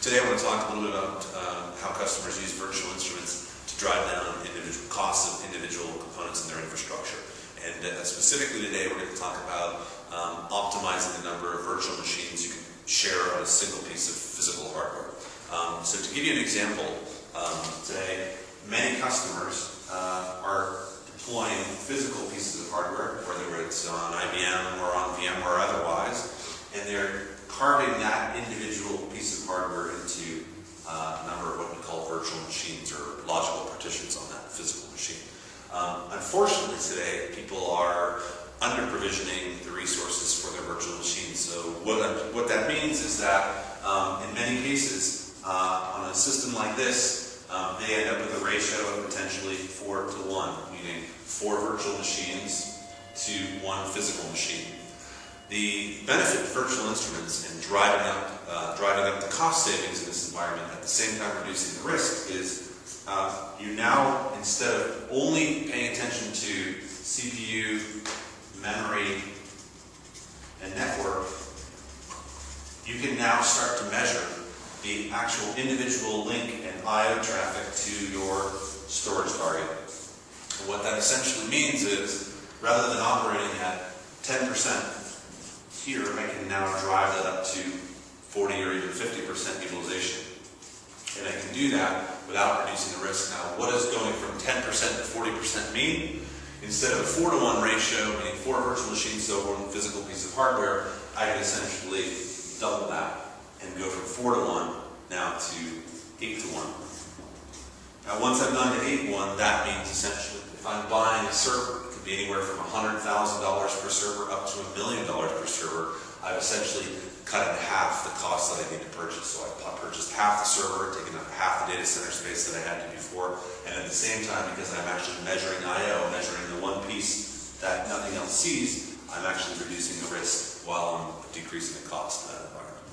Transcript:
Today I want to talk a little bit about how customers use virtual instruments to drive down individual costs of individual components in their infrastructure. And specifically today we're going to talk about optimizing the number of virtual machines you can share on a single piece of physical hardware. So to give you an example, today many customers are deploying physical pieces of hardware, whether it's on IBM or on VMware or otherwise, and they're carving that individual piece of hardware into a number of what we call virtual machines or logical partitions on that physical machine. Unfortunately today, people are under-provisioning the resources for their virtual machines. So what that means is that in many cases, on a system like this, they end up with a ratio of potentially 4 to 1, meaning 4 virtual machines to 1 physical machine. The benefit of virtual instruments in driving up the cost savings in this environment, at the same time reducing the risk, is you now, instead of only paying attention to CPU, memory, and network, you can now start to measure the actual individual link and I/O traffic to your storage target. And what that essentially means is, rather than operating at 10%, here I can now drive that up to 40 or even 50% utilization. And I can do that without reducing the risk. Now, what does going from 10% to 40% mean? Instead of a 4 to 1 ratio, meaning 4 virtual machines to 1 physical piece of hardware, I can essentially double that and go from 4 to 1 now to 8 to 1. Now, once I've gone to 8 to 1, that means essentially if I'm buying a server, it could be anywhere from $100,000 per server up to $1 million per server, I've essentially cut in half the cost that I need to purchase. So I purchased half the server, taken up half the data center space that I had to before, and at the same time, because I'm actually measuring I/O, measuring the one piece that nothing else sees, I'm actually reducing the risk while I'm decreasing the cost in that environment.